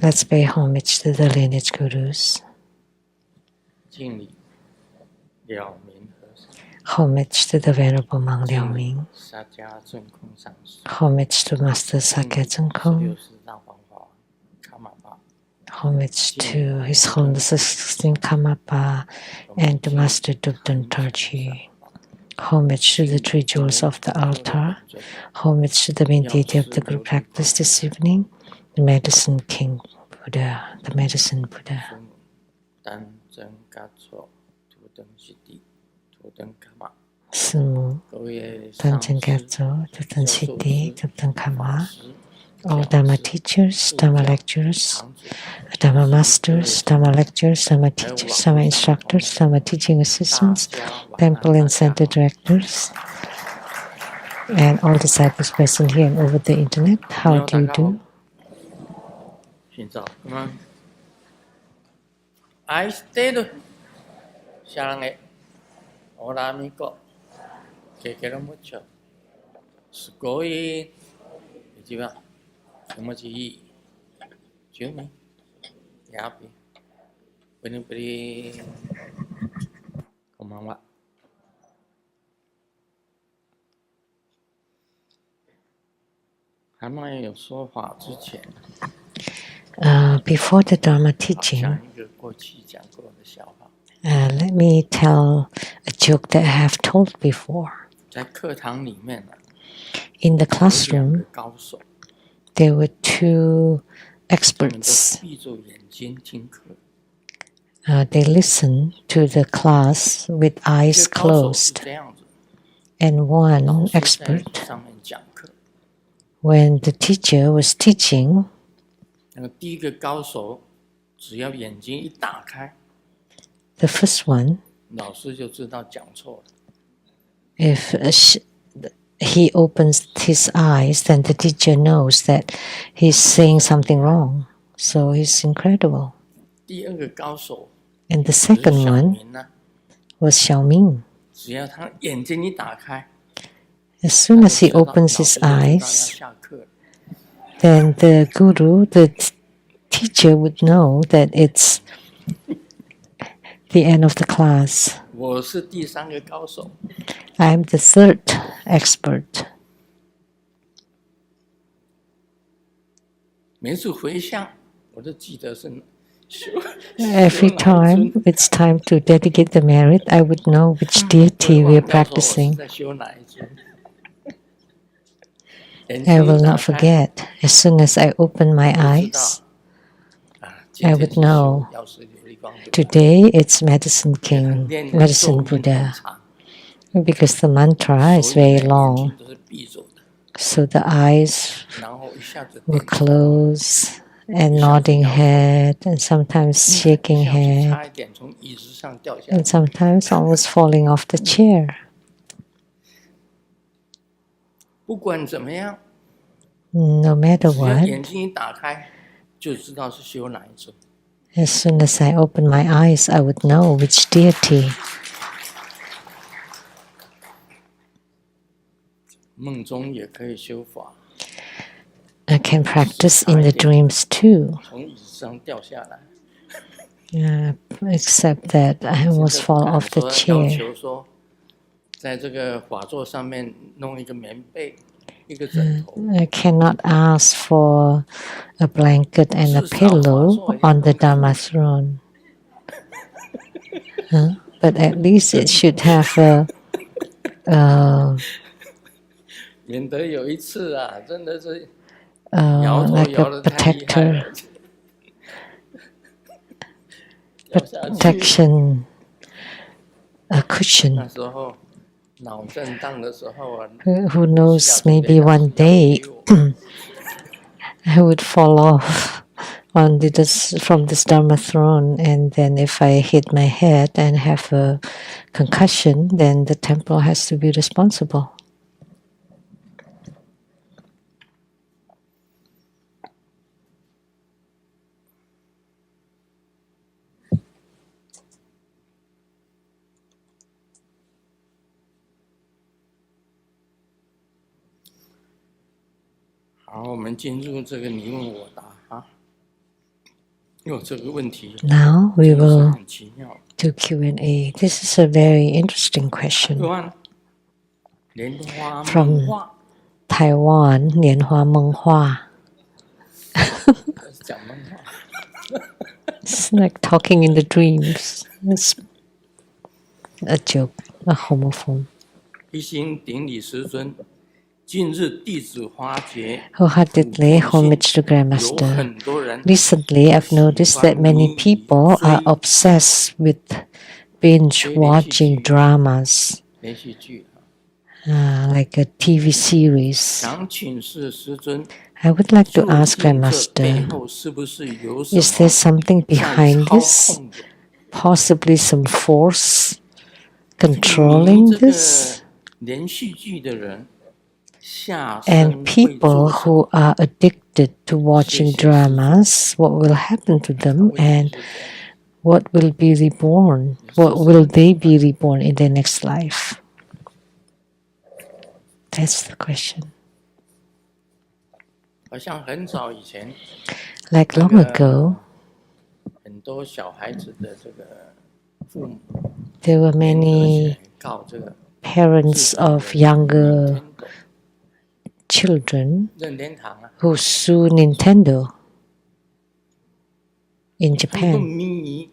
Let's pay homage to the lineage gurus. Homage to the Venerable Monk Liao Ming. Homage to Master Sakya Zhengkong. Homage to His Holiness the 16th Karmapa and to Master Dubden Tarji. Homage to the three jewels of the altar. Homage to the main deity of the group practice this evening, the Medicine King Buddha, the Medicine Buddha. Sumu, Tanchen Gatso, Tutan Siddhi, Tutan Kama, all Dharma teachers, Dharma lecturers, Dharma masters, Dharma lecturers, Dharma teachers, Dharma instructors, Dharma teaching assistants, temple and center directors, and all disciples present here and over the internet. How do you do? I stayed Sharange Oramiko Kekeramucho Sugoi Jiva Sumaji Jumi Yapi Winipri Komawa. Before the Dharma teaching, let me tell a joke that I have told before. In the classroom, there were two experts. They listened to the class with eyes closed. And one expert, when the teacher was teaching, the first one, if he opens his eyes, then the teacher knows that he's saying something wrong. So he's incredible. And the second one was Xiaoming. As soon as he opens his eyes, then the guru, the teacher, would know that it's the end of the class. I am the third expert. Every time it's time to dedicate the merit, I would know which deity we are practicing. I will not forget. As soon as I open my eyes, I would know today it's Medicine King, Medicine Buddha, because the mantra is very long. So the eyes will close and nodding head and sometimes shaking head and sometimes almost falling off the chair. No matter what, as soon as I open my eyes, I would know which deity. I can practice in the dreams too. Except that I almost fall off the chair. I cannot ask for a blanket and a pillow on the Dharma throne. But at least it should have a like a protection, a cushion. Who knows, maybe one day I would fall off from this Dharma throne, and then if I hit my head and have a concussion, then the temple has to be responsible. Now we will do Q&A. This is a very interesting question. From Taiwan, 莲花梦话. It's like talking in the dreams. It's a joke, a homophone. Wholeheartedly homage to Grandmaster. Recently, I've noticed that many people are obsessed with binge watching dramas, like a TV series. I would like to ask Grandmaster, is there something behind this? Possibly some force controlling this? And people who are addicted to watching dramas, what will happen to them and what will be reborn? What will they be reborn in their next life? That's the question. Like long ago, there were many parents of younger children who sue Nintendo in Japan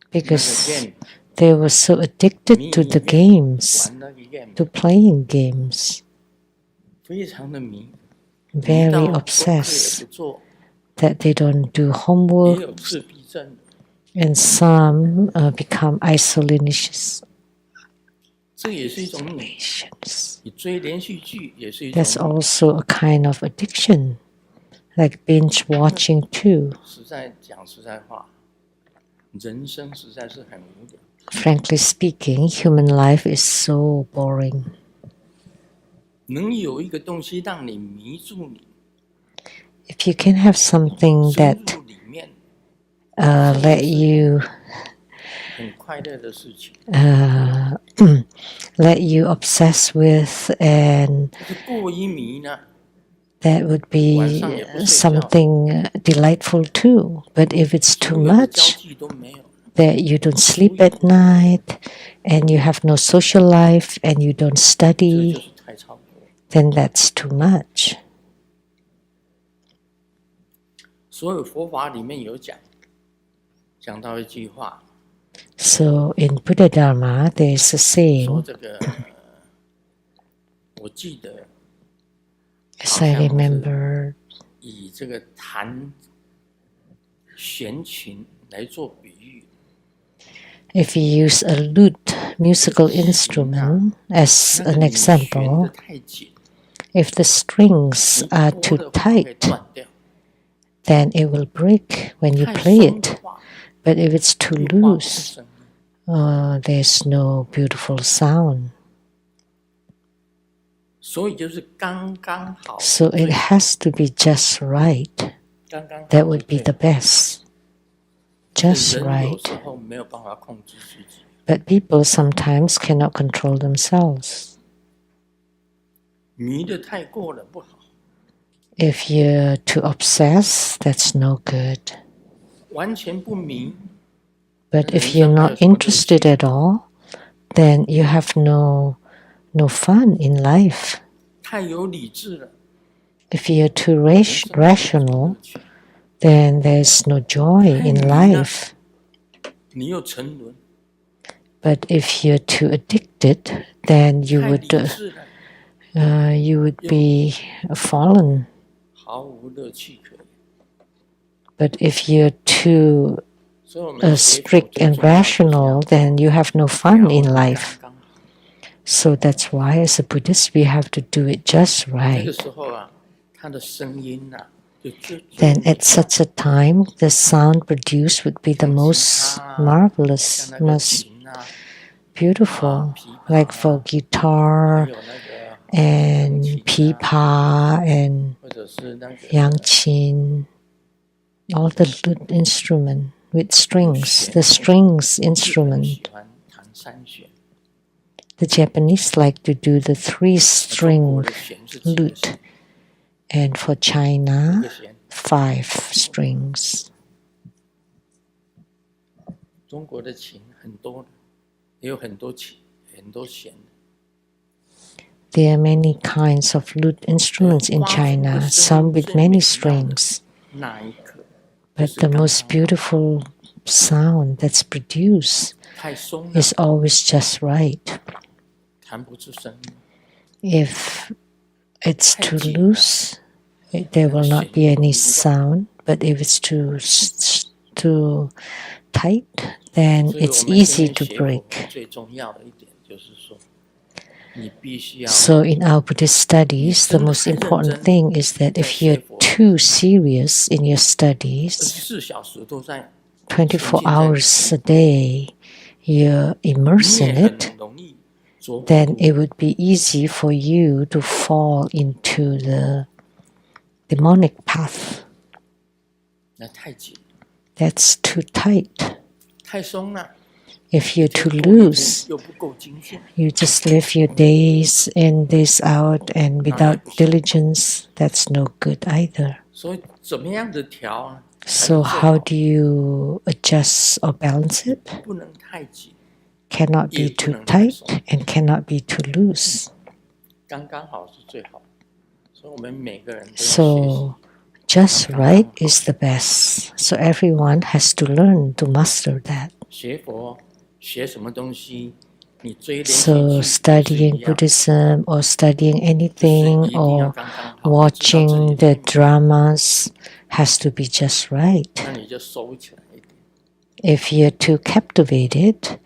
because they were so addicted to the games, to playing games, very obsessed that they don't do homework, and some become isolationist. That's also a kind of addiction, like binge watching too. Frankly speaking, human life is so boring. If you can have something that let you let you obsess with, and that would be something delightful too. But if it's too much, that you don't sleep at night, and you have no social life, and you don't study, then that's too much. So in Buddha Dharma, there is a saying, as I remember, if you use a lute, musical instrument, as an example, if the strings are too tight, then it will break when you play it. But if it's too loose, there's no beautiful sound. So it has to be just right. That would be the best. Just right. But people sometimes cannot control themselves. If you're too obsessed, that's no good. But if you're not interested at all, then you have no fun in life. If you're too rational, then there's no joy in life. But if you're too addicted, then you would be fallen. But if you're too strict and rational, then you have no fun in life. So that's why, as a Buddhist, we have to do it just right. Then at such a time, the sound produced would be the most marvelous, most beautiful, like for guitar and pipa and yangqin, all the lute instrument with strings, the strings instrument. The Japanese like to do the 3-string lute, and for China, 5 strings. 中国的琴很多，也有很多琴，很多弦。There are many kinds of lute instruments in China, some with many strings. 那一刻 But the most beautiful sound that's produced 太松了， is always just right. 弹不出声音。 If it's too loose, there will not be any sound. But if it's too tight, then 所以我 it's 们 easy 今 to 天学佛 break. 最重要的一点就是说，你必须要 So in our Buddhist studies, the most important thing is that if you're too serious in your studies, 24小时都在 24 hours a day, you're 你 immersed 也 in 很 it, 容易着火 then it would be easy for you to fall into the demonic path. 那太紧， That's too tight. 太松了， If you're 一天 too 过一天 loose, 又不够精进， you just live your days in, days out, and without diligence, that's no good either. 所以怎么样的调啊？ So how do you adjust or balance it? 不能太紧， Cannot be too tight and cannot be too loose. 刚刚好是最好。所以我们每个人都要学习。 So just right is the best. So everyone has to learn to master that. 学佛学什么东西，你追连续 So 剧都是一 studying 样， Buddhism or studying anything 就是一定要 or 刚刚好， watching 知道 the 自己的 dramas has to be just right. 那你就收起来一点。 If you're too captivated,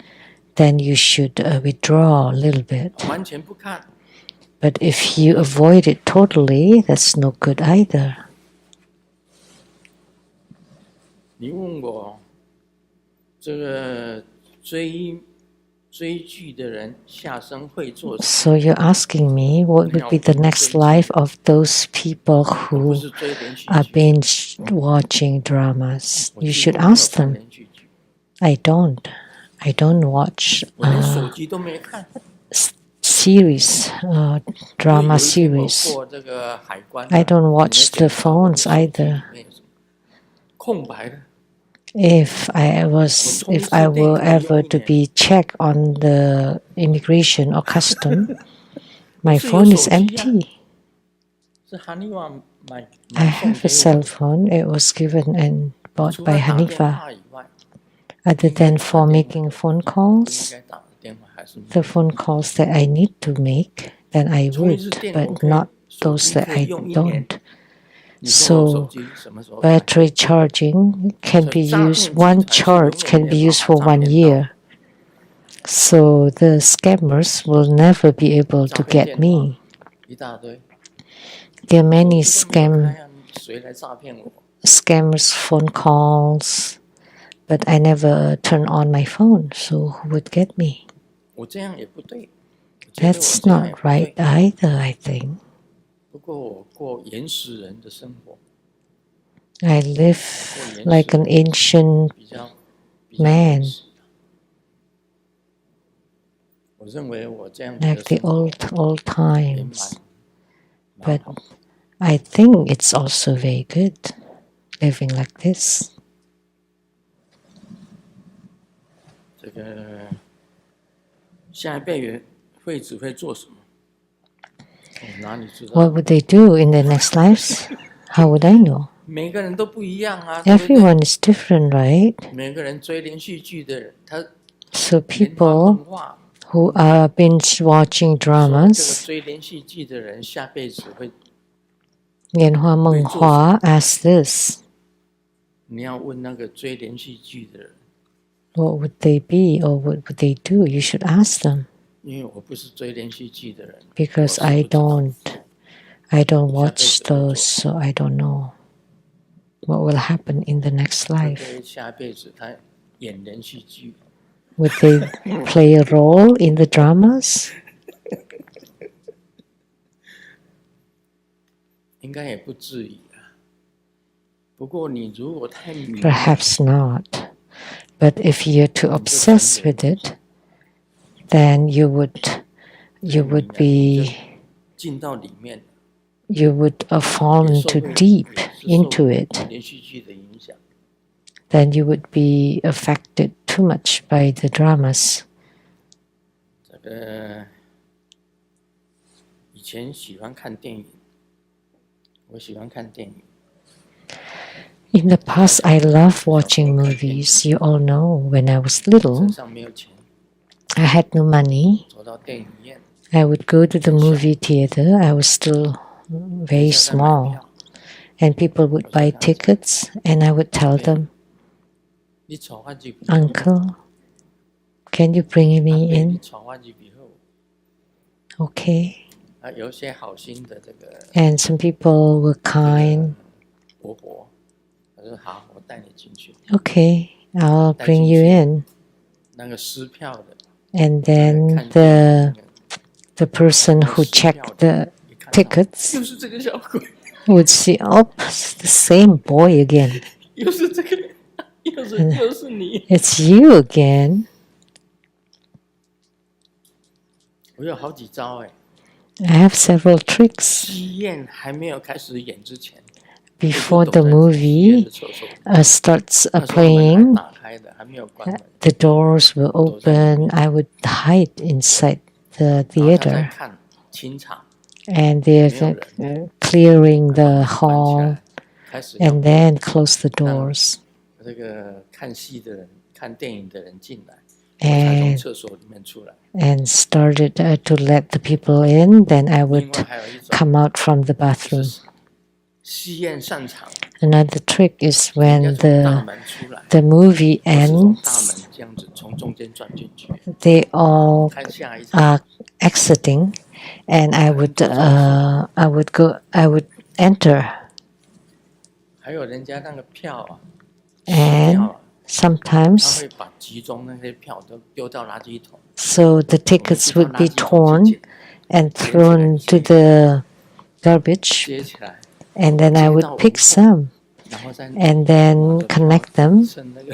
then you should withdraw a little bit. 完全不看， But if you avoid it totally, that's no good either. 你问我这个追剧的人下生会做什么？ So you're asking me what would be the next life of those people 我不 who 是追连续 are 剧， binge watching dramas. 我 You 几 should 乎没有 ask 看 them. 连续剧， I don't. I don't watch 我连手机都没看。 series, 我 drama 有一天我 series. 过这个海关， I don't watch 里面 the 检查我的 phones 手机里 either. 面有什么空白的。 If I were ever to be checked on the immigration or custom, my phone is empty. 是韩丽华买 I 送 have a 给 cell 我， phone. It was given and bought 除 by 了打电 Hanifa. 话以外， Other than for making phone 不应 calls, 该打的电话还是没 the 有。 phone calls that I need to make, then I 充一次 would, 电我 but 可以 not 手 those 机 that 可以 I 用1年。 don't. 你说我手 So 机什么时候坏？ battery charging can be used, one charge can be used for 1 year. So the scammers will never be able 诈 to 骗 get 电话 me. 一大堆， There are many 手机都没有开啊， scammers, 谁来诈骗我？ phone calls, but I never turn on my phone, so who would get me? 我这样也不对，我觉得我 That's 这样也 not 不 right 对。 either, I think. 不过我过原始人的生活， I live like an ancient 比较 man, 原始。我认为我这样子的 like the 生活 old 也 times. 蛮 But 好。 I think it's also very good living like this. 这个下一辈会只会做什么？我哪里知道？ What would they do in their next lives? How would I know? 每个人都不一样啊，对不对？ Everyone is different, right? 每个人追连续剧的人，他 So 连环梦 people 话 who are binge watching 说这个 dramas, 追连续剧的人下辈子会， Yanhua Menghua asks this. 你要问那个追连续剧的人， What would they be or what would they do? You should ask them. 因为我不是追连续剧的人， Because 我是不知道 I don't watch those, so I don't know what will happen in the next 会 life. 不会下辈子他演连续剧？ Would they play a role in the dramas? 应该也不至于啊。不过你如果太迷， Perhaps not. But if you're too obsessed with it, then you would be 进到里面， you would fall 受 too 会 deep 也是 into 受 it. 连续剧的影响。 Then you would be affected too much by the dramas. 这个以前喜欢看电影，我喜欢看电影。In the past, I love watching movies. You all know, when I was little, 身上没有钱， I had no money. 走到电影院， I would go to the movie theater. I was still very 人家在买 small, 票， and people would buy tickets, and I would tell them, 你坐我这边， Uncle, can you bring 阿 me 伯你 in? 坐我这边好。 Okay. 有一些好心的这个 And some people were kind. 伯伯，他说好，我带你进去。 Okay, I'll bring you in. 那个撕票的， And then the person who checked the 一看到 tickets 又是这个小鬼， would see, oh, it's the same boy again. 又是这个，又是你。 It's you again. 我有好几招哎。 I have several tricks. 戏院还没有开始演之前， Before the movie starts 那时候门还 playing, 打开的，还没有关门。 the doors will open. I would hide inside the 然后他在 theater, 看清场， and they're clearing the 关起 hall, 来，开始要 and then close the doors. 这个看戏的人、看电影的人进来，我才从 And 厕所里面出来。 and started to let the people in. Then I 另 would 外还有一种 come out from the 就 bathroom. 是戏院散场， Another trick is 人 when 家从大 the 门出来， the movie 我是从大 ends, 门这样子从中间转进去， they all 看下一场。 are exiting, and I would enter. 还有人家那个票啊，撕 And 票啊，他 sometimes, 会把集中那些票都丢到垃圾桶， so the tickets would be torn and thrown to the garbage, 接起来， and then I would pick some 然后再 and then connect them 剩那个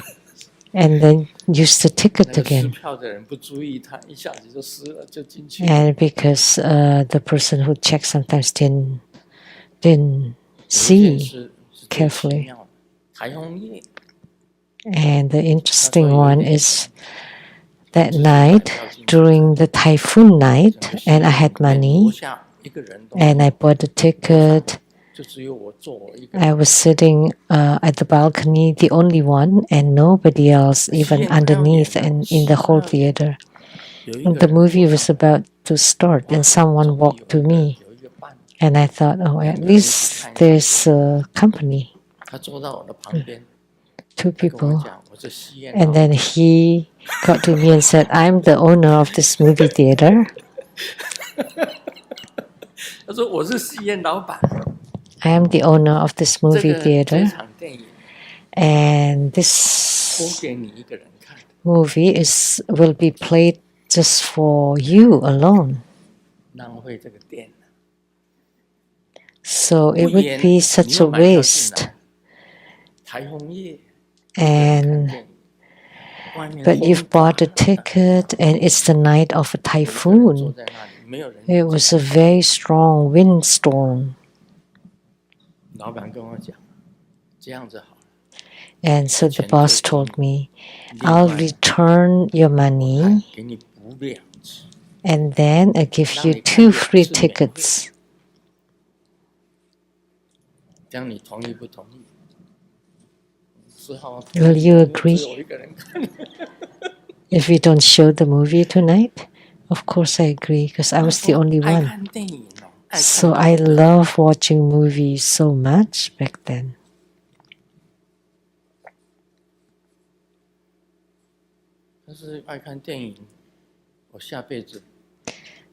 and then use the 那 ticket 个撕 again. 票的人不注意，他一下子就撕了，就进去。 And because the person who checks sometimes didn't 有一件 see 事是最奇 carefully. 妙的，台风夜 And the interesting one is that night, during the typhoon night, and I had 楼 money, 下一个人都 and I bought a ticket. 就只有我坐我一个 I 人。 was sitting at the balcony, the only one, and nobody else, even underneath and in the whole theater. 有一 And 个 the 人 movie was about to start, and someone 终于 walked to 有一个 me, 有一个伴， and I thought, oh, at least there's company, 他坐到我的旁边， two 他跟我 people. 讲，我是戏院 And 老 then he got to me and said, I'm the owner of this movie theater. 他说我是戏院老板， I am the owner of this 这 movie 个 theater, 场电影 and 播 this 给你一个人看， movie will be played just for you alone. 浪费这个电了。 So 不 it would 演 be 你 such 又 a 买票进 waste. 来，台风夜 And 看电影，外面 but 风 you've bought a 大大 ticket, and it's the night of a 有一个人坐 typhoon. 在那里，没有人 It was a very strong windstorm. 老板跟我讲，这样子好了， And so the boss told me, 另 I'll 外 return your 还 money, 给你补2次， and then I give you 2 free tickets. 这样你同意不同意？只好 Will you agree? 只有一个人看。 If we don't show the movie tonight? Of course I agree, because I was the only 爱 one. 看电影哦，爱看 So I love watching movies so much back then. 但是爱看电影，我下辈子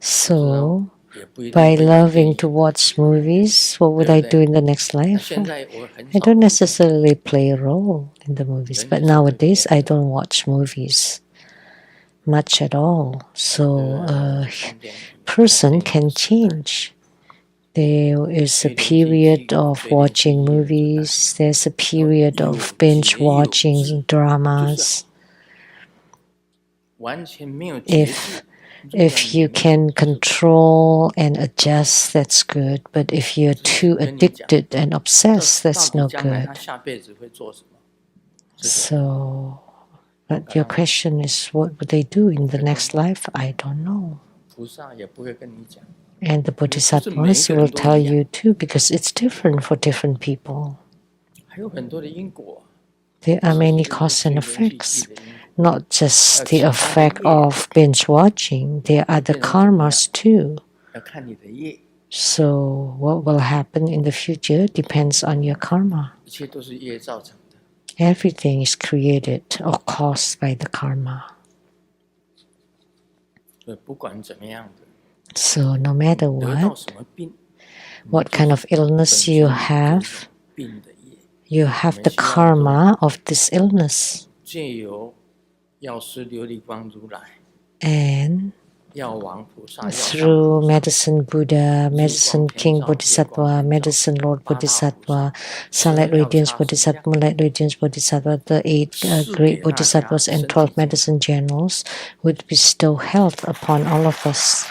So 也不一定 by 会演电 loving 影 to watch movies, what would I do in the next 那 life? 现在我很 I 少 don't necessarily play a role in the movies, but nowadays I don't watch movies much at all. So a 看电影 person can change. There is a period of watching movies, there's a period of binge watching dramas. 完全没有节制。 If you can control and adjust, that's good. But if you're too addicted and obsessed, that's no 将来 good. 他下辈子会做什么？ So But your question is, what would they do in the next life? I don't know. 菩萨也不会跟你讲。 And the bodhisattvas will tell you too, because it's different for different people. 还有很多的因果。 There are many causes and effects, not just the effect of binge watching. There are the karmas too. 要看你的业。 So what will happen in the future depends on your karma. 一切都是业造成的。 Everything is created or caused by the karma. 所以不管怎么样的。 So no matter 得到什么病。 what kind of illness you have, you have the karma of this illness. 借由药师琉璃光如来。 And 药王菩萨。 through Medicine Buddha, Medicine King Bodhisattva, Medicine Lord Bodhisattva, Sunlight Radiance Bodhisattva, Moonlight Radiance Bodhisattva, the 8 great Bodhisattvas and 12 medicine generals would bestow health upon all of us.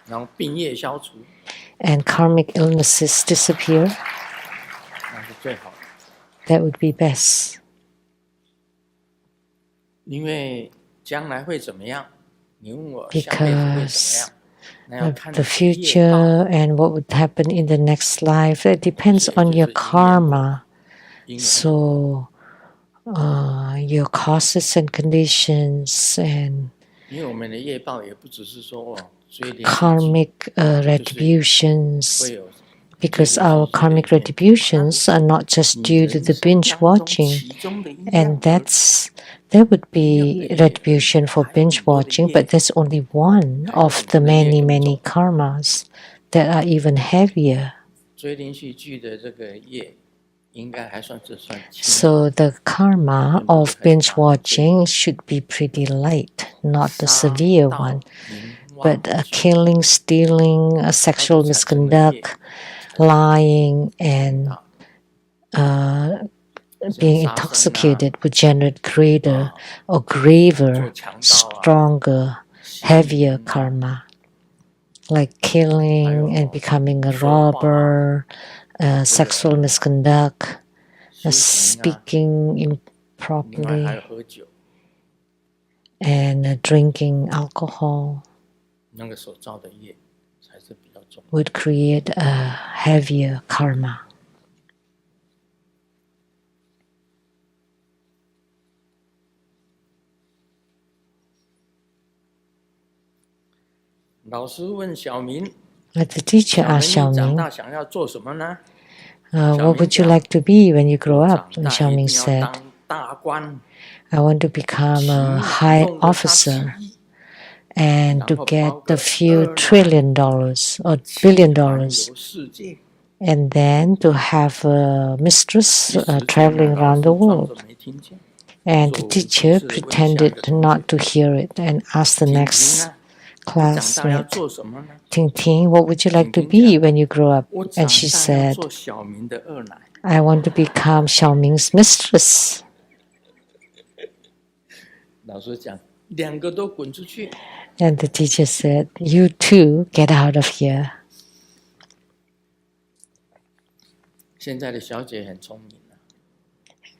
然后病业消除。 And karmic illnesses disappear. 那是最好的。 That would be best. 因为将来会怎么样？你问我下辈子会怎么样？那要看 The future and what would happen in the next life, it depends on your karma. So, your causes and conditions and 因为我们的业报也不只是说karmic retributions, because our karmic retributions are not just due to the binge watching, and there would be retribution for binge watching, but that's only one of the many, many karmas that are even heavier. So the karma of binge watching should be pretty light, not the severe one. But killing, stealing, sexual misconduct, lying, and being intoxicated would generate greater or graver, stronger, heavier karma, like killing and becoming a robber, sexual misconduct, speaking improperly, and drinking alcohol would create a heavier karma. The teacher asked Xiaoming, what would you like to be when you grow up? And Xiaoming said, I want to become a high officer and to get a few $1 trillion or $1 billion, and then to have a mistress traveling around the world. And the teacher pretended not to hear it and asked the next classmate, Ting Ting, what would you like to be when you grow up? And she said, I want to become Xiaoming's mistress. And the teacher said, you too, get out of here.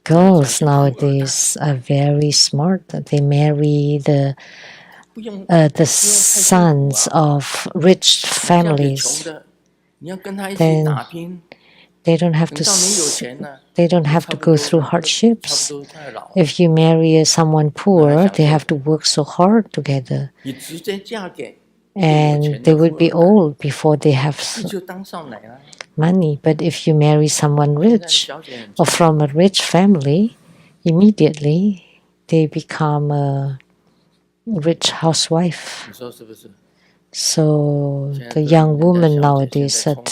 Girls nowadays are very smart. They marry the sons of rich families. Then they don't have to go through hardships. If you marry someone poor, they have to work so hard together. And they would be old before they have money. But if you marry someone rich or from a rich family, immediately they become a rich housewife. So the young women nowadays are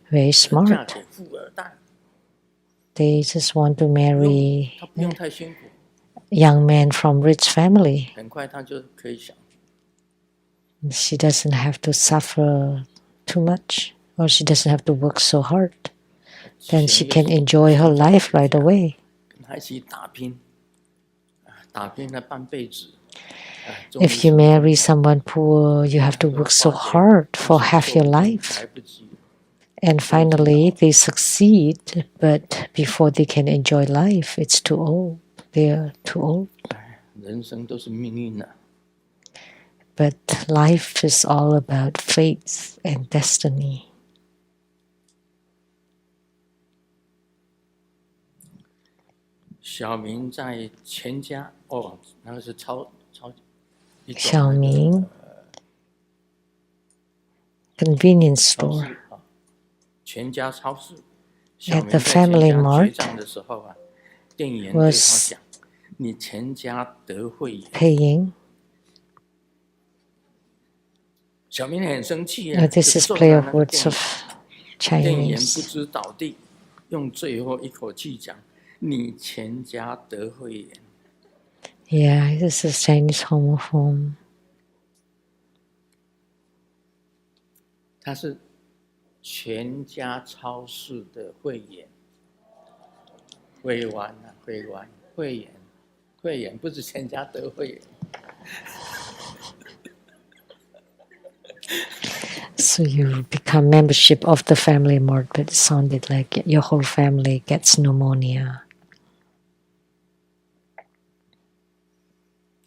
very smart. They just want to marry young men from rich family. She doesn't have to suffer too much, or she doesn't have to work so hard. Then she can enjoy her life right away. If you marry someone poor, you have to work so hard for half your life. And finally, they succeed, but before they can enjoy life, it's too old. They are too old. 人生都是命运啊。 But life is all about fate and destiny. 小明在全家那个是小明 convenience store 全家超市。 at the family mart 的时候啊，店员对他 was 讲：“你全家得会员。” paying. 小明很生气啊， This is play of words of 店员不 Chinese. 知倒地，用最后一口气讲：“你全家得会员。” Yeah, this is Chinese homophone. 他是全家超市的会员，会员啊，会员不是全家得会员。So you become membership of the family mart, but it sounded like your whole family gets pneumonia.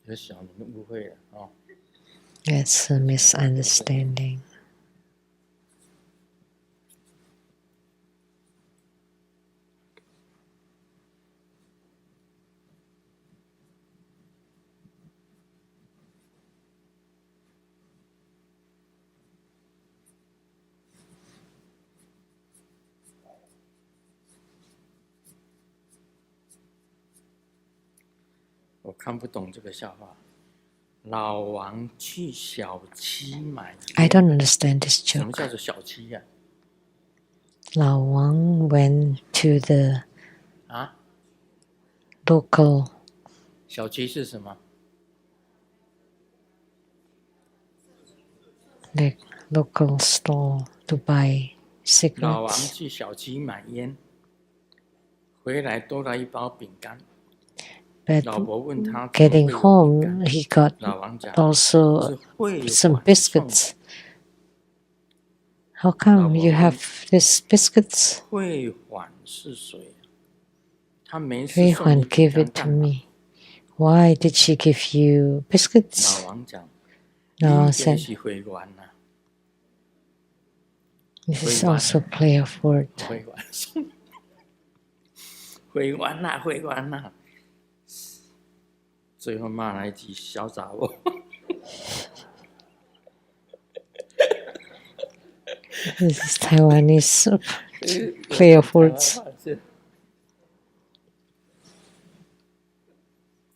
有小明误会了哦。 That's a misunderstanding. 我看不懂这个笑话。老王去小七买。 I don't understand this 什么 joke. 叫做小七呀？ Lao Wang went to the local 小七是什么？ the local store to buy 老王 cigarettes. 去小七买烟，回来多了一包饼干。 But 老婆问他 getting 怎么会有饼干 home, he got 老王讲 also 是会 some 缓送 biscuits. How come you have these biscuits? 会缓是谁？他没事 Hui 送你 Huan 饼 gave 干 it to 干嘛？ me. Why did she give you biscuits? 老王讲， Lao 你 said, 是会玩呐， this is also play of word. 会玩，会玩呐，会玩呐。最后骂了一句小杂货。This is Taiwanese play of words.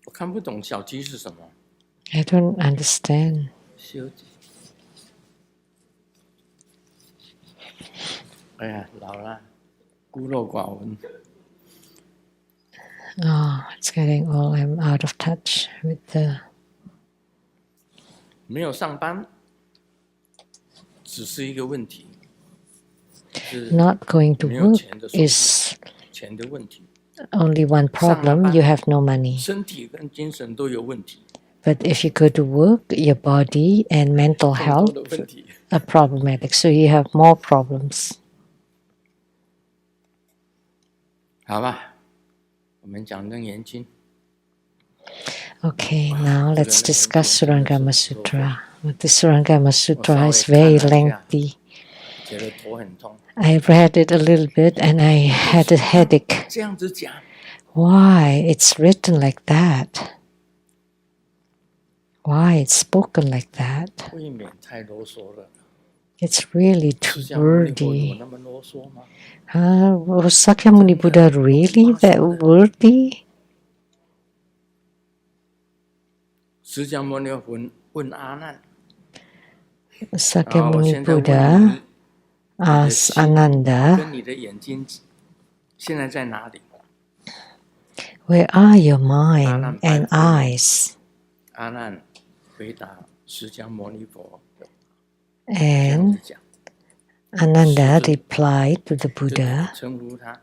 我看不懂小鸡是什么。 I don't understand. 小鸡。哎呀，老了，孤陋寡闻。 Oh, it's getting old. I'm out of touch with the. 没有上班，只是一个问题。 Not going to 没有 work 钱的收入， is 钱的问题。 only one problem. You have no money. 身体跟精神都有问题。 But if you go to work, your body and mental 更 health 多的问题。 are problematic. So you have more problems. 好吧，我们讲楞严经。 Okay, now let's discuss Surangama Sutra. The Surangama Sutra is very lengthy. 觉得头很痛。 I read it a little bit and I had a headache. 这样子讲， Why it's written like that? Why it's spoken like that? 未免太啰嗦了。 It's really 释 too 迦牟尼佛有 wordy. 那么啰嗦吗？ Was Sakyamuni Buddha really that wordy? 释迦牟尼佛问阿难， Sakyamuni Buddha asked Ananda, 跟你的眼睛现在在哪里？ where are your mind and eyes? 阿难回答释迦牟尼佛这 And 样子讲， Ananda replied to the Buddha, 称呼他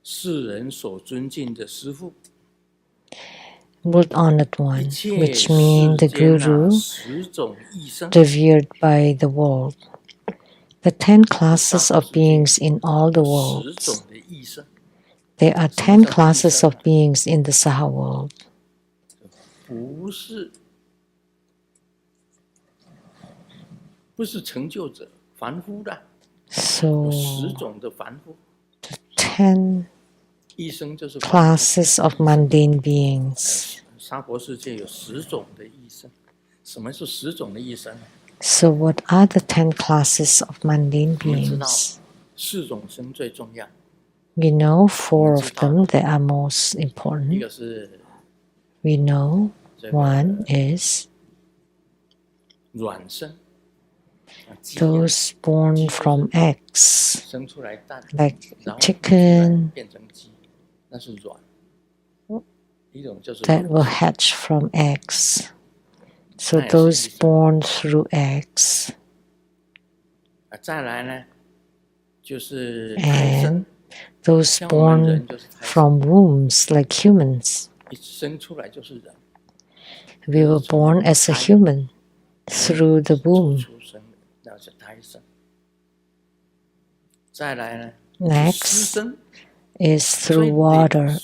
世人所尊敬的师父。 Most honored one, which means the 世间 Guru 10种异生， revered by the world. The 10 classes of beings in all the worlds. There are 10 classes of beings in the Saha world. So, the 10 classes of mundane beings. So what are the 10 classes of mundane beings? We know 4 of them that are most important. We know one is those born from eggs, like chicken, that will hatch from eggs. So those born through eggs. And those born from wombs, like humans. We were born as a human through the womb. Next is through water.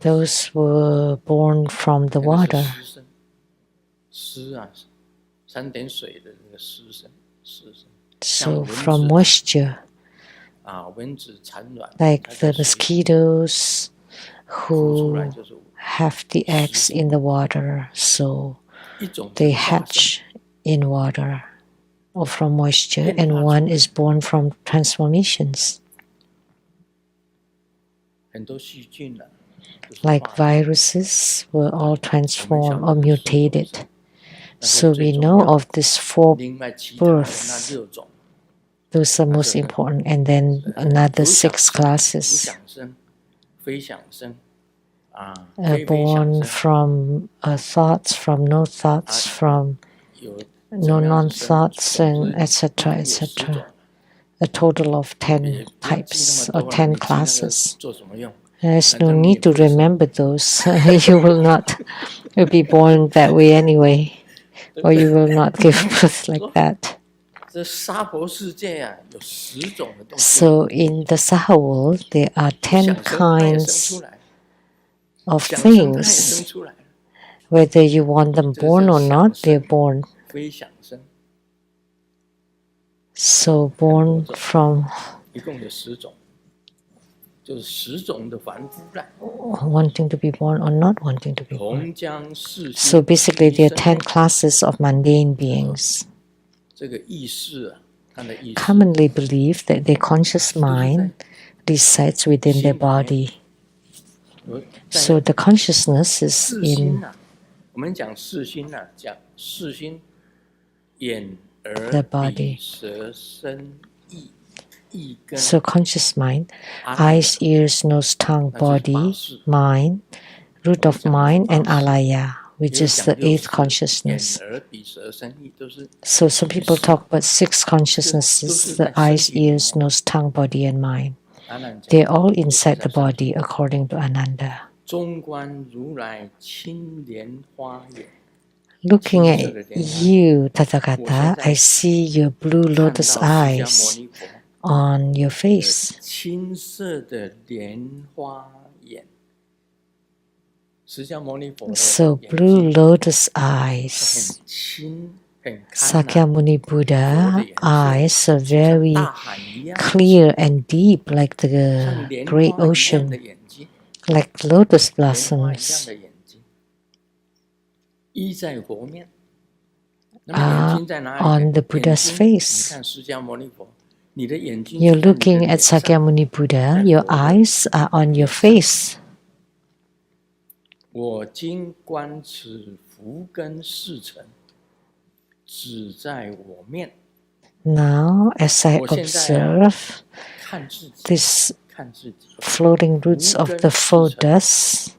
Those were born from the water. So from moisture, like the mosquitoes who have the eggs in the water, so they hatch in water or from moisture, and one is born from transformations. Like viruses were all transformed or mutated. So we know of these 4 births. Those are most important. And then another 6 classes. Born from thoughts, from no thoughts, from no non-thoughts, and etc., etc. A total of 10 types or 10 classes. There's no need to remember those. You will not be born that way anyway, or you will not give birth like that. So in the Saha world, there are 10 kinds of things. Whether you want them born or not, they're born. So born from wanting to be born or not wanting to be born. So basically there are 10 classes of mundane beings. Commonly believe that their conscious mind resides within their body. So the consciousness is in the body. So conscious mind, eyes, ears, nose, tongue, body, mind, root of mind, and alaya, which is the 8th consciousness. So some people talk about 6 consciousnesses, the eyes, ears, nose, tongue, body, and mind. They're all inside the body according to Ananda. Looking at you, Tathagata, I see your blue lotus eyes on your face. So blue lotus eyes. Sakyamuni Buddha eyes are very clear and deep, like the great ocean, like lotus blossoms. On the Buddha's face. You're looking at Sakyamuni Buddha, your eyes are on your face. Now, as I observe these floating roots of the 4 dust,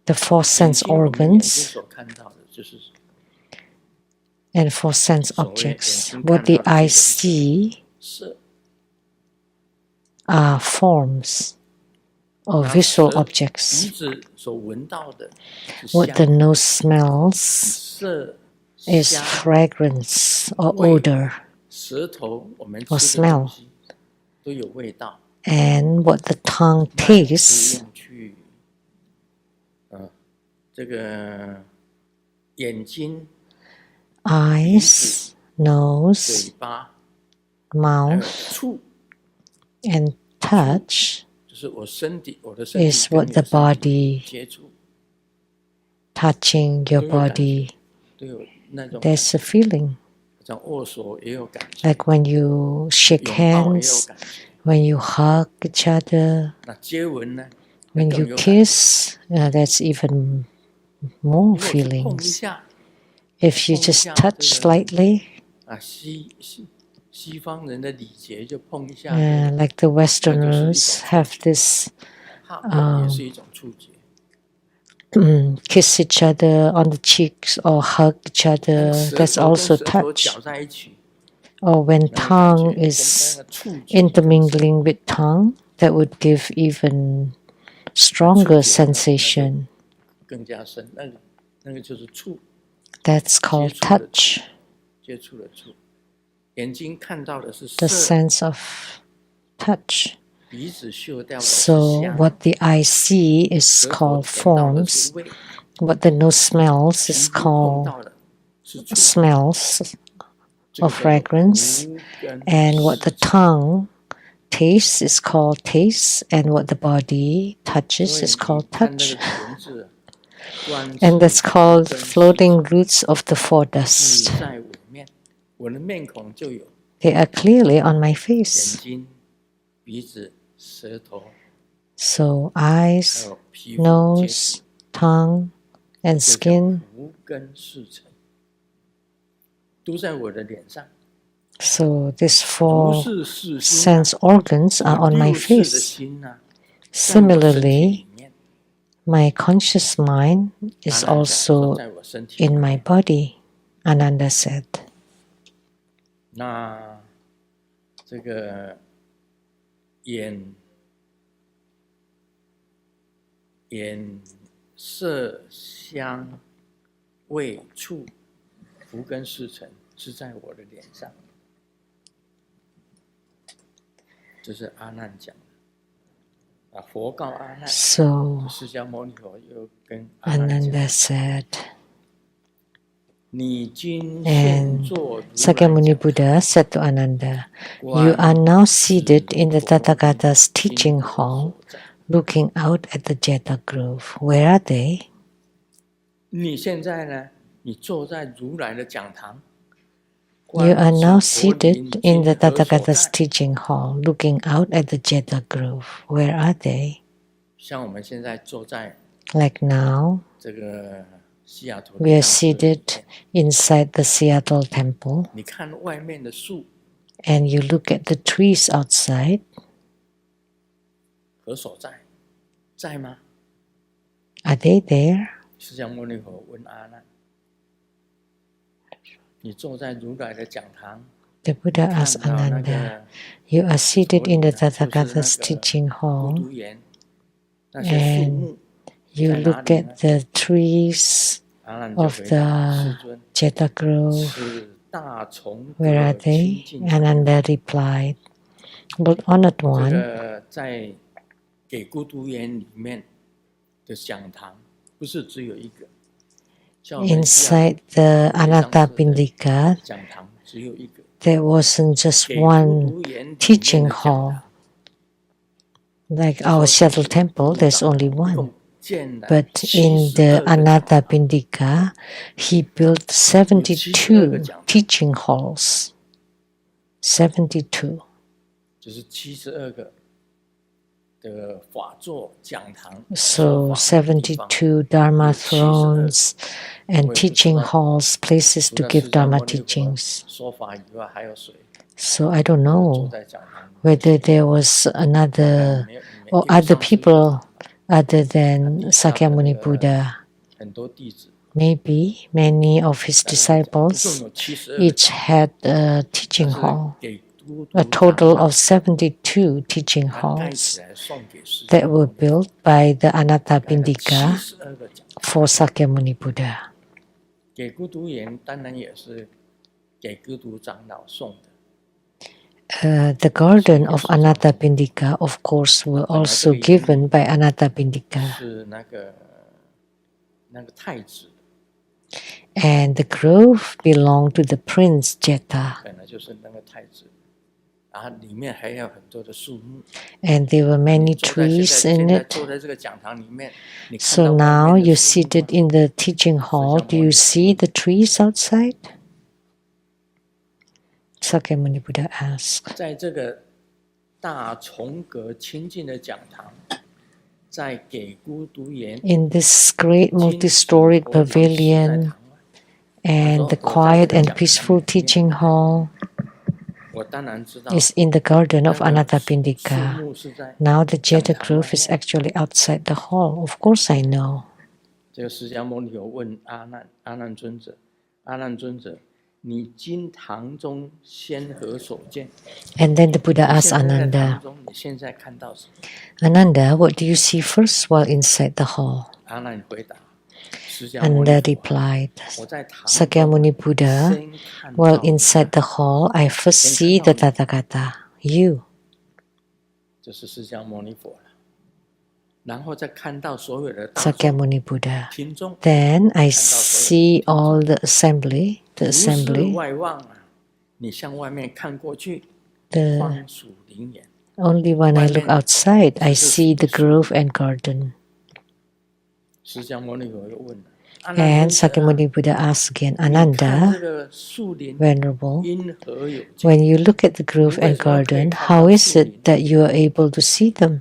the 4 sense organs, and 4 sense objects, what the eyes see are forms. or visual objects. What the nose smells is fragrance or odor or smell. And what the tongue tastes eyes, nose, mouth, and touch is what the body touching your body. There's a feeling. Like when you shake hands, when you hug each other, when you kiss, that's even more feelings. If you just touch slightly, like the Westerners have this kiss each other on the cheeks or hug each other, that's also touch. Or when tongue is intermingling with tongue, that would give even stronger sensation. That's called touch. The sense of touch. So what the eye see is called forms. What the nose smells is called smells of fragrance. And what the tongue tastes is called taste. And what the body touches is called touch. And that's called floating roots of the four dust. They are clearly on my face. So eyes, nose, tongue, and skin. So these four sense organs are on my face. Similarly, my conscious mind is also in my body, Ananda said. 那这个眼色香味触福根四尘是在我的脸上，这是阿难讲的。佛告阿难， So 释迦牟尼佛又跟 Ananda said, 你今 and Sakyamuni Buddha said to Ananda, you are now seated in the Tathagata's teaching hall, looking out at the Jeta Grove. Where are they? 你现在呢？你坐在如来的讲堂。 You are now seated in the Tathagata's teaching hall, looking out at the Jeta Grove. Where are they? 像我们现在坐在 Like now, 这个西雅图 we are seated inside the Seattle temple, 你看外面的树， and you look at the trees outside. 何所在？在吗？ Are they there? 释迦牟尼佛问阿难：你坐在如来的讲堂， The Buddha asked 看到那 Ananda, 个 you are seated in the 就是 Tathagata's 那个 teaching 孤 hall, 独园，那些树木 you 在哪 look 里呢 at the trees 阿难就 of 回答： the 世尊， Jeta Grove. 是大丛 Where are 阁 they? 清净。 Ananda replied, But honored 这 one, 个在给孤独园里面的讲堂，不是只有一个。像我们西雅 inside the 图非常 Anatta 寺的 Pindika, 讲堂只有一个。 there wasn't just 给孤 one 独园里面 teaching 的讲 hall. 堂， Like our Seattle temple, there's only 一 one. 共建了 But in 72 the 个讲 Anatta 堂， Pindika, he built 72 teaching halls. 72. 就是72个的法座讲堂。 So 72 Dharma thrones and teaching halls, places 除 to 了 give 释迦 Dharma 牟尼佛 teachings. 说法以外，还有谁 So I don't 坐 know 在讲堂里？ whether there was another 没有， or 因为 other 上次 people other 他 than 底下的 Sakyamuni 那个 Buddha. 很多弟子， Maybe many of his 一共 disciples 有72个 each 讲堂， had a teaching 但是 hall. 给 a total of 72 teaching halls that were built by the Anathapindika for Sakyamuni Buddha. 给孤独园当然也是给孤独长老送的。 The garden of Anathapindika, of course, were also given by Anathapindika. 是那个太子。 And the grove belonged to the prince Jeta. 本来就是那个太子，然后里面还有很多的树木。 And there were many trees in it. 坐在这个讲堂里面， So now you're seated in the teaching hall. Do you see the trees outside? Sakyamuni Buddha asked. 在这个大重阁清净的讲堂，在给孤独园 In this great multi-storied pavilion and the quiet and peaceful teaching hall 我当然知道 is in the garden of Anathapindika. Now the Jeta Grove is actually outside the hall. Of course I know. 这个释迦牟尼佛问阿难尊者，阿难尊者，你经堂中先何所见？ And then the Buddha asked 现在在堂 Ananda, 中你现在看到什么？ Ananda, what do you see first while inside the hall? 阿难回答，释迦牟尼 Ananda 佛， replied, 我在堂中 Sakyamuni Buddha, 先看 while 到 inside the hall, I first see the Tathagata, you. 就是释迦牟尼佛了，然后再看到所有的大众 Sakyamuni Buddha. 听众， Then I see all the assembly, 不是外望啊，你向外面看过去， the 芳属林园。 only when I look outside, I see the grove and garden. 释迦牟尼佛又问了， And Sakyamuni Buddha asked again, 你看 Ananda, 这个树林 Venerable, 因何有见？ when you look at the grove and garden, how is it that you are able to see them?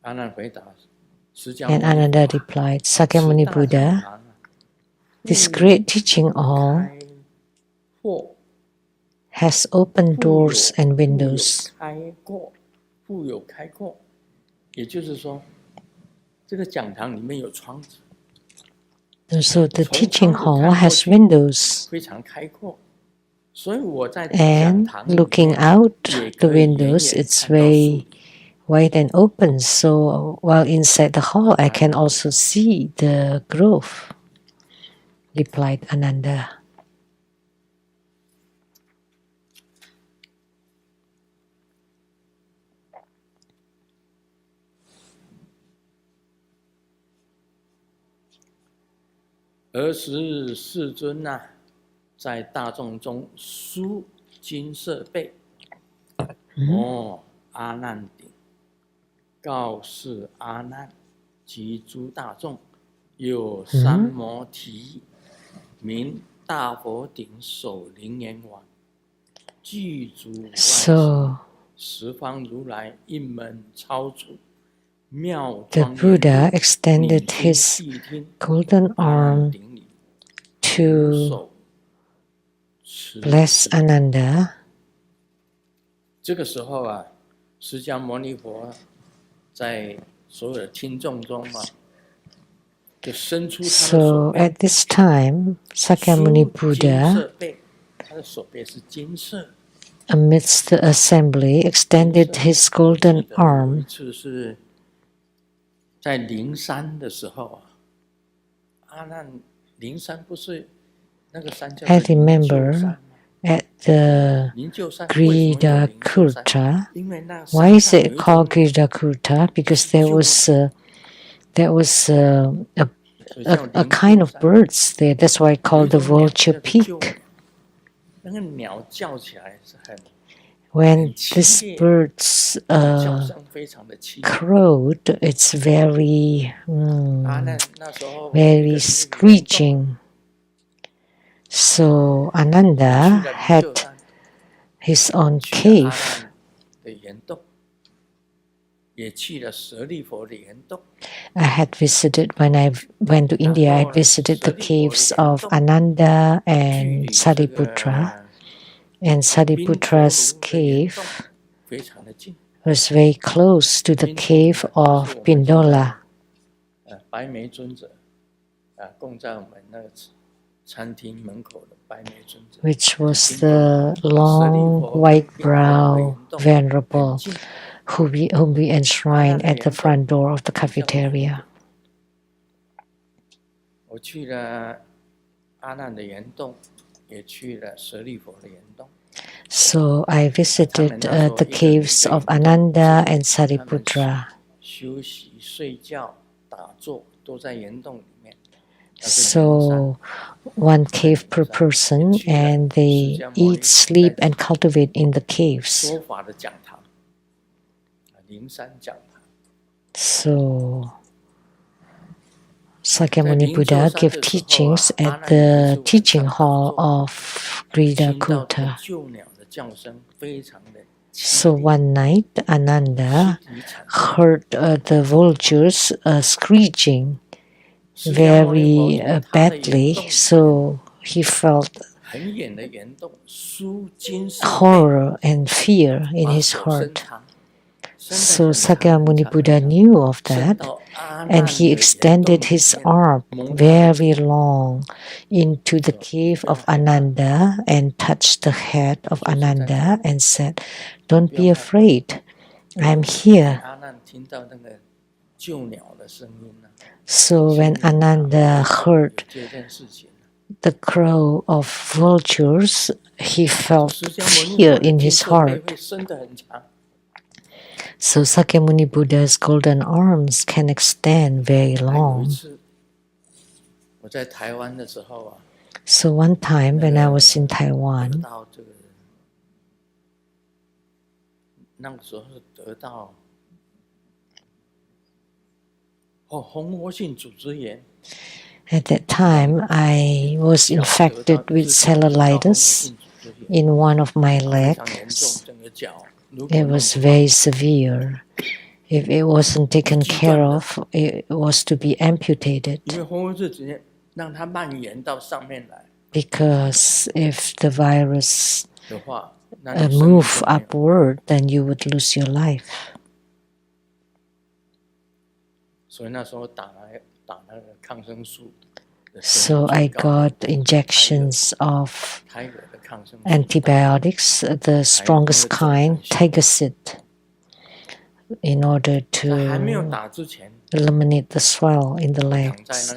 阿难回答，释迦牟 And 尼 Ananda 佛 replied, 此 Sakyamuni 大讲 Buddha, 堂啊 this great teaching hall 开阔， has open 富 doors 有 and windows. 开阔，富有开阔，也就是说，这个讲堂里面有窗子， And so the 从 teaching 窗子 hall 看过 has 去 windows. 非常开阔，所以我在讲 And 堂里 looking 面 out 也 the 可以远 windows, 远 it's 看到树 very wide and open. So while inside the hall, I can also see the grove, replied Ananda. 尔时世尊呐、在大众中梳金色被，阿难顶，告示阿难及诸大众，有三摩提，名大佛顶首灵阎王，具足万事， So 十方如来应门超出，妙 the 庄 Buddha 严度， extended 礼心 his 谛听， golden 阿难 arm 顶礼， to 手持 bless Ananda. 这个时候啊，释迦牟尼佛在所有的听众中啊，就伸出他的手 So 背， at this time, Sakyamuni 金 Buddha, 色背，他的手背是金色。 amidst the assembly, extended his golden 有一 arm. 次是在灵山的时候啊，阿难灵山不是那个山叫 I 做灵鹫 remember 山吗？ at the 灵鹫山为什么有灵鹫山？ Gridakurta. 因为那 Why 山 is 上有 it 一 called 种 Gridakurta? Because there was所以叫 a 灵 kind 鹫 of 山。 birds there. That's why 有一 called the 种鸟 vulture 叫做鹫 peak. 鸟，那个鸟叫起来是很 When these birds 叫声非常的凄厉。 crowed, it's very 阿难那时候 very screeching. So 去 Ananda 了灵 had 鹫山， his own 去了阿 cave. 难的岩洞，也去了舍利佛的岩洞。 I had visited when I went to India. I visited the caves of Ananda 距 and 离这 Sariputra. 个 And 宾陀 Sariputra's 卢的岩 cave 洞非常的近。 was very close to the cave of Pindola. 白眉尊者供在我们那个 which was the long white-brow venerable whom we enshrined at the front door of the cafeteria. So I visited the caves of Ananda and Sariputra. So one cave per person, and they eat, sleep, and cultivate in the caves. So Sakyamuni Buddha gave teachings at the teaching hall of Gridakuta. So one night, Ananda heard the vultures screeching very badly, so he felt horror and fear in his heart. So Sakyamuni Buddha knew of that, and he extended his arm very long into the cave of Ananda and touched the head of Ananda and said, "Don't be afraid, I'm here." So when Ananda heard the crow of vultures, he felt fear in his heart. So Sakyamuni Buddha's golden arms can extend very long. So one time when I was in Taiwan, at that time I was infected with cellulitis in one of my legs. It was very severe. If it wasn't taken care of, it was to be amputated. Because if the virus move upward, then you would lose your life. So I got injections of antibiotics, the strongest kind, Tagasit, in order to eliminate the swell in the legs.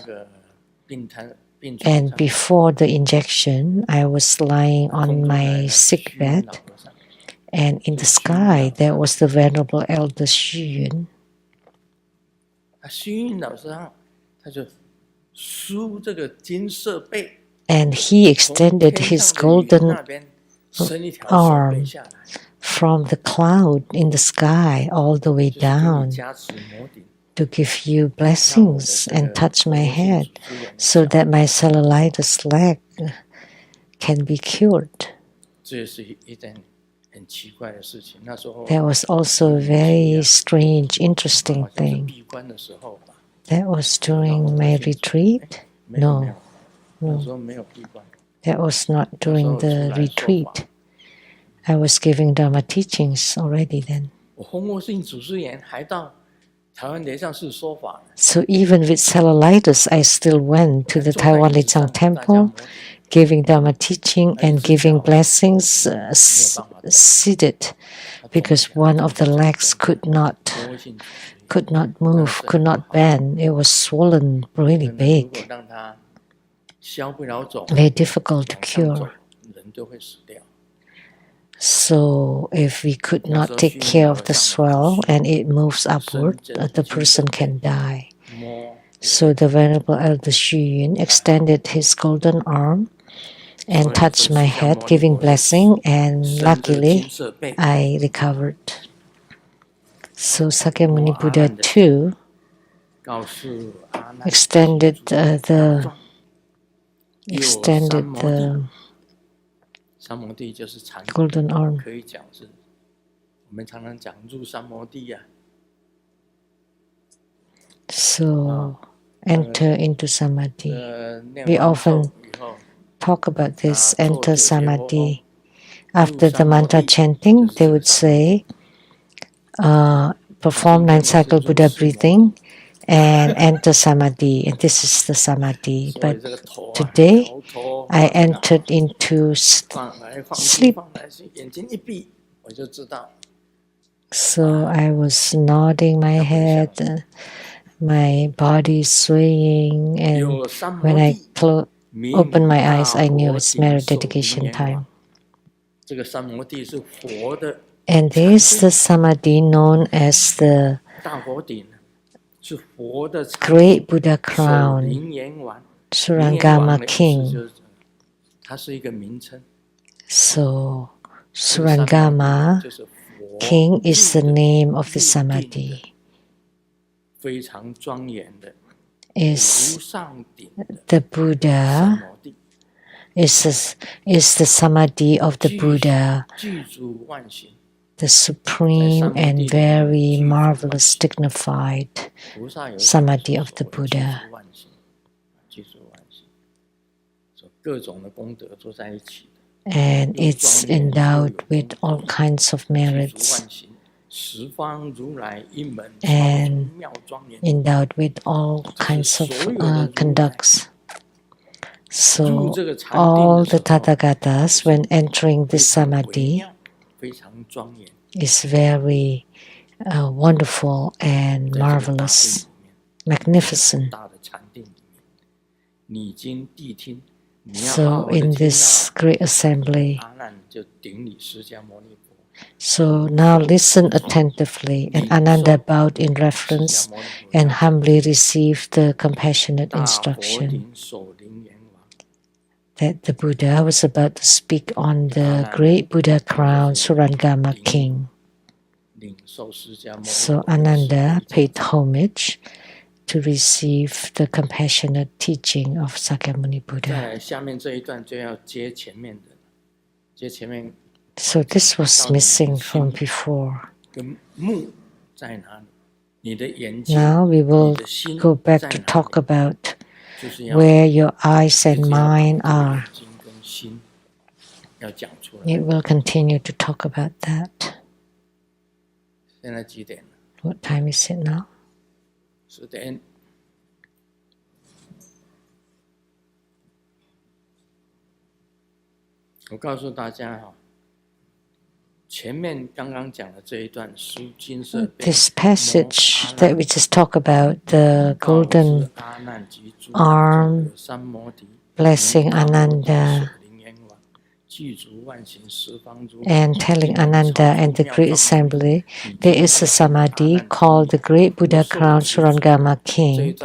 And before the injection, I was lying on my sick bed, and in the sky there was the Venerable Elder Xu Yun. And he extended his golden arm from the cloud in the sky all the way down to give you blessings and touch my head so that my cellulitis leg can be cured. That was also a very strange, interesting thing. That was during my retreat? No. That was not during the retreat. I was giving Dharma teachings already then. So even with cellulitis, I still went to the Taiwan Lichang Temple, giving Dharma teaching and giving blessings seated, because one of the legs could not move, could not bend. It was swollen really big. Very difficult to cure. So if we could not take care of the swell and it moves upward, the person can die. So the Venerable Elder Xu Yun extended his golden arm and touched my head, giving blessing, and luckily I recovered. So Sakyamuni Buddha too extended the golden arm. So enter into samadhi. We often talk about this, enter samadhi. After the mantra chanting, they would say, perform 9-cycle Buddha breathing and enter samadhi, and this is the samadhi. But today, I entered into sleep. So I was nodding my head, my body swaying, and when I opened my eyes, I knew it's merit dedication time. And this is the samadhi known as the Great Buddha Crown, Surangama King. So Surangama King is the name of the samadhi. Is the Buddha, is the samadhi of the Buddha, the supreme and very marvelous, dignified samadhi of the Buddha. And it's endowed with all kinds of merits and endowed with all kinds of conducts. So all the Tathagatas, when entering this samadhi, is very wonderful and marvelous, magnificent. So in this great assembly, so now listen attentively, and Ananda bowed in reverence and humbly received the compassionate instruction that the Buddha was about to speak on the great Buddha crown, Surangama King. So Ananda paid homage to receive the compassionate teaching of Sakyamuni Buddha. So this was missing from before. Now we will go back to talk about where your eyes and mind are. It will continue to talk about that. What time is it now? 10。我告诉大家哈，前面刚刚讲的这一段书金色杯 This passage that we just talked about, the golden arm blessing Ananda and telling Ananda and the great assembly, there is a samadhi called the Great Buddha Crown Surangama King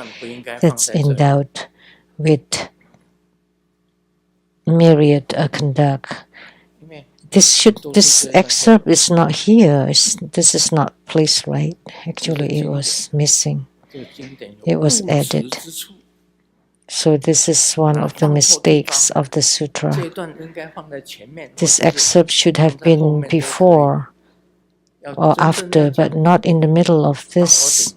that's endowed with myriad conduct. This excerpt is not here. This is not placed right. Actually, it was missing. It was added. So this is one of the mistakes of the sutra. This excerpt should have been before or after, but not in the middle of this.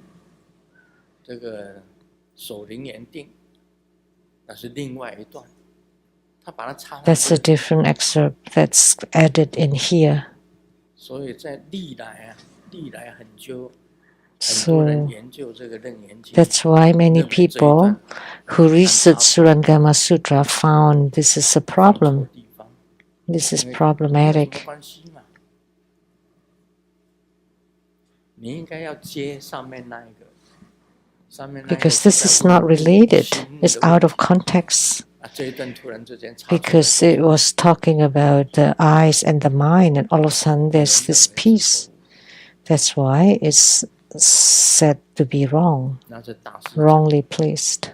That's a different excerpt that's added in here. So that's why many people who research Surangama Sutra found this is a problem. This is problematic. Because this is not related. It's out of context. Because it was talking about the eyes and the mind, and all of a sudden there's this peace. That's why it's said to be wrong, wrongly placed.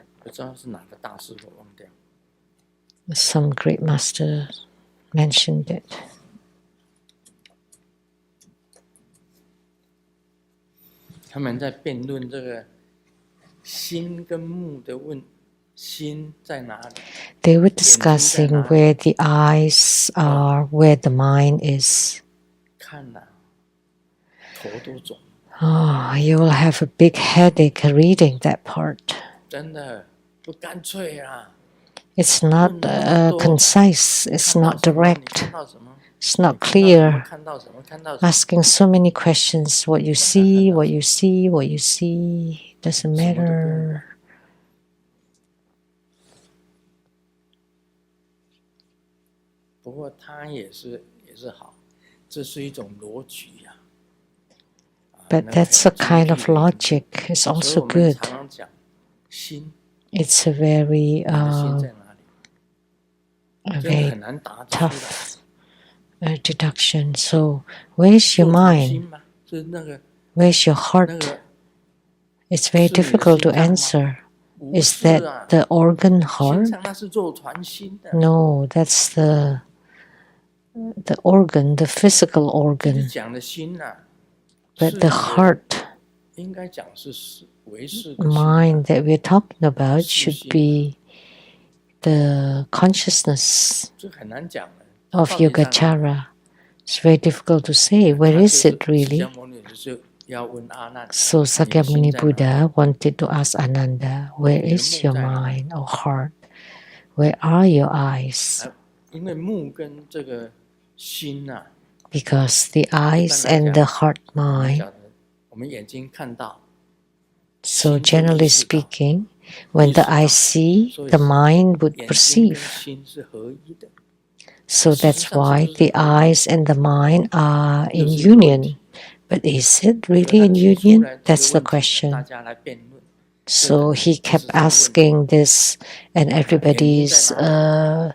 Some great master mentioned it. They were discussing where the eyes are, where the mind is. Oh, you will have a big headache reading that part. It's not concise, it's not direct, it's not clear. Asking so many questions, what you see, what you see, what you see. Doesn't matter. 不过它也是好，这是一种逻辑呀。But that's a kind of logic. It's 所以 also 我们 good. 常常讲心， It's a very 你的心在哪里？ 真的 very 很难答得出来。 tough deduction. So, where's your 做传 mind? 心吗？是那个 Where's your 那 heart? 个 It's very 是你的 difficult to 心脏吗？ answer. 不 Is 是 that 啊， the organ 心 heart? 脏那是做传心的。 No, that's the organ, the physical 这里 organ. 讲的心呐， But 是 the 你的 heart 应该讲是唯识的心啊。 mind that we're talking about 是 should 心啊， be the consciousness 这很难讲的。它 of 到底在哪里？ Yogacara. It's very difficult to say. Where 他 is 就是 it 释 really? 迦牟尼就是要问阿难， So 你的心 Sakyamuni 在哪里？ Buddha wanted to ask Ananda, where 你的 is 目 your 在哪里？ mind or heart? Where are your eyes? 因为目跟这个心呐， Because the 一般 eyes 来 and 讲， the heart 我们 mind. 讲的，我们眼睛看到， So 心就 generally 意识到， speaking, when 意 the 识 eye 到， see, 所以 the mind would 眼睛跟 perceive. 心是合一的。 So 事实 that's 上是 why 不是 the 合一？ eyes and the mind are 这 in 是一个问 union. 题。 But is it 所以 really 他 in 提出 union? 来这个 That's the 问题呢，大 question. 家来辩论。 So he 一 kept 直在问， asking this, and 眼睛在 everybody's 哪里？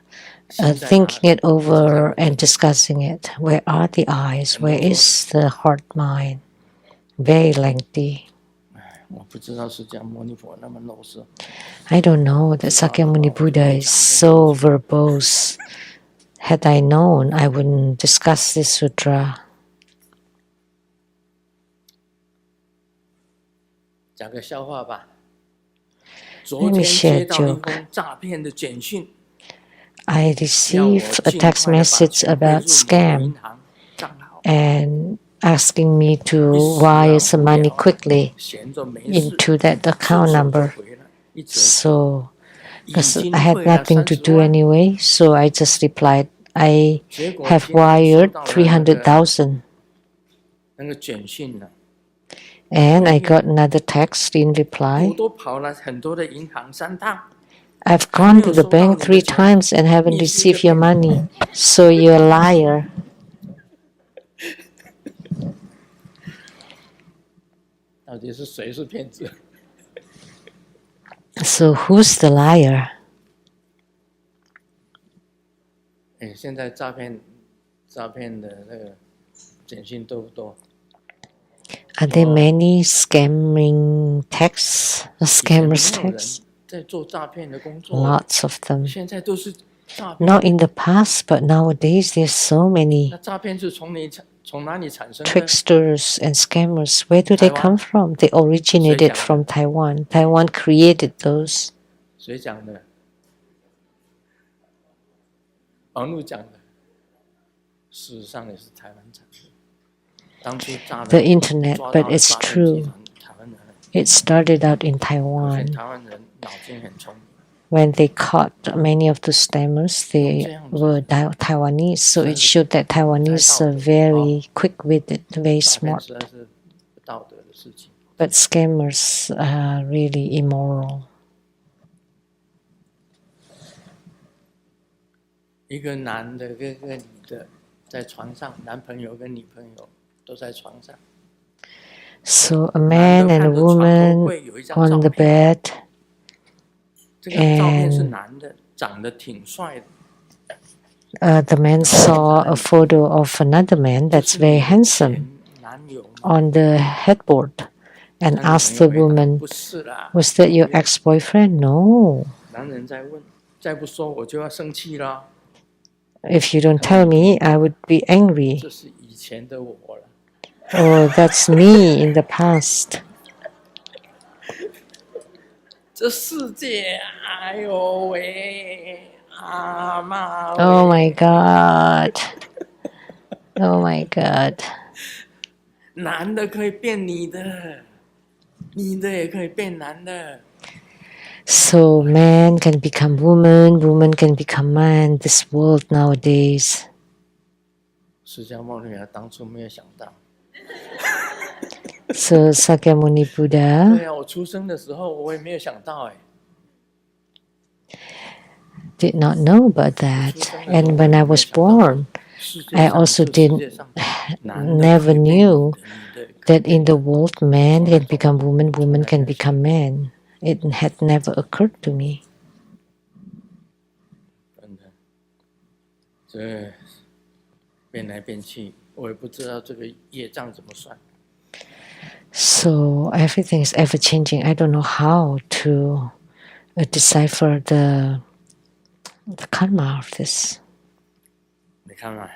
心在哪 thinking 里？ it 一直在 over 问这 and 个问题。 discussing it. Where are the eyes? 很啰 Where 嗦的。 is the heart mind? Very lengthy. 我不知道释迦牟尼佛那么啰嗦， I don't know that 知道的话 Sakyamuni 我就不 Buddha 讲 is 这么 so 啰嗦。 verbose. Had I known, I wouldn't discuss this sutra. 讲个笑话吧。 昨 Let me 天 share 接 a 到一 joke. 封诈骗的简讯， I 要我 received a 尽 text 快的把 message 钱汇 about 入某个 scam 银行账号， and asking me 一 to 时啊 wire some 无 money 聊啊， quickly 闲着没事， into that 顺 account 手就 number. 回了一则， So, 已 because 经 I had 汇了 nothing to 30 do 万， anyway, so I just replied, I 结果 have 今天收 wired 到了那个 300,000. 那个简讯呢， And I 回应 got another text in 我 reply. 都跑了很多的银行3趟， I've 还没 gone to 有 the 收到 bank 你的 3钱， times and haven't 你是一个 received your 骗子。 money. So you're a liar. 到底是谁是骗子？ So who's the liar? 哎，现在诈骗的那个简讯多不多？ Are there 哦， many scamming texts, 以前没 scammers 有人 texts? 在做诈骗的工作， Lots of them. 现在都是诈骗。 Not in the past, but nowadays there's so 那 many 诈骗是从哪里产生的？ tricksters and scammers. Where do they 台湾。 come from? They 谁 originated 讲的？ from Taiwan. Taiwan created those. 谁讲的？网络讲的。事实上也是台湾产的。当初诈 The 骗 internet, 抓 but 到的 it's 诈骗集 true. 团，台湾人， It started out in 而且 Taiwan. 台湾人脑筋很聪明。 When they caught many of the scammers, they 这样子。 were Taiwanese. So it showed that Taiwanese are 不太道德。 very quick-witted, very 诈骗 smart. 实在是不道德的事情。 But scammers are really immoral. 一个男的跟个女的在床上，男朋友跟女朋友都在床上。 So a 男 man 的 and 看 a 着床头 woman 柜有一张 on 照 the 片， bed, 这个照片是 and 男的，长得挺帅的， the man saw a photo of another man 这 that's 是 very 你的 handsome 前男友吗？ on the headboard, and 她女朋 asked the 友回答 woman, 不是啦。 was that your ex-boyfriend? No. 男人在问，再不说我就要生气啦。 If you don't tell me, I would be angry. 这是以前的我了。 Oh, that's me in the past. 这世界，哎呦喂，阿妈喂 Oh my God. Oh my God. 男的可以变女的，女的也可以变男的。 So man can become woman, woman can become man. This world nowadays. 释迦牟尼佛当初没有想到， So Sakyamuni 对 Buddha 呀，我出生的时候我也没有想到哎， did not know about 我 that. 出生的时候 And 我也 when 没 I 有 was 想到 born, 世界 I 上 also 这世界 didn't 上男的 never 可以变女 knew 的，女的可以 that 变 in the 男的， world man 从来 can become woman, 从 woman 来没 can 有想 become man. It had never occurred to me. 真的，这变来变去，我也不知道这个业障怎么算。 So everything is ever changing. I don't know how to decipher the karma of this. 你看嘛，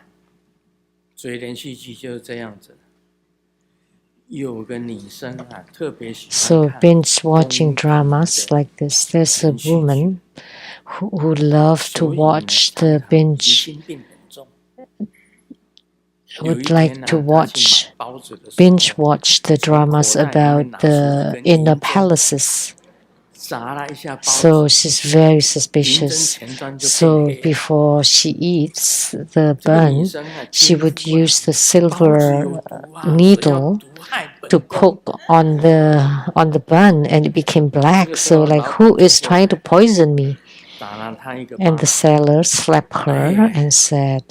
追连续剧就是这样子。有个女生啊，特别喜欢 So 看 binge watching 宫廷 dramas 的 like this. There's a 连续剧， woman who loved to 所以呢， watch 常 the 常疑 binge, 心病很重。有 would 一 like 天 to 呢，她去 watch 买包子的时 binge 候， watch the 从 dramas 口袋里 about 面拿出一 the 根 inner 银针， palaces. 砸了一下包 So 子， she's very 银针 suspicious. 前端就变 So 黑了。 before she eats the 这个女 bun, 生啊， she 惊 would 呼啊， use the 包子有 silver 毒啊，谁要 needle 毒害 to 本宫？ poke on the bun, and it became 这 black. 个时 So 候 like, 老板 who 就 is 过 trying to 来， poison me? 打了她一个 And 巴 the 掌。 seller slapped her Aye. and said,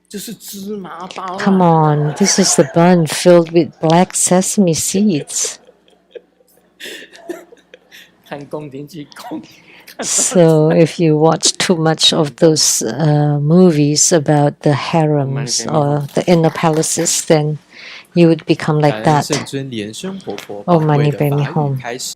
这是芝麻包 "Come 啊！ on, this is the bun filled with black sesame seeds." 看宫廷剧，看到 So if you watch too much of those movies about the harems or the inner palaces, then you would become 感 like 恩圣 that. 尊莲生活佛 Oh, 宝贵 Mani 的 Padme 法语 Hum. 开始。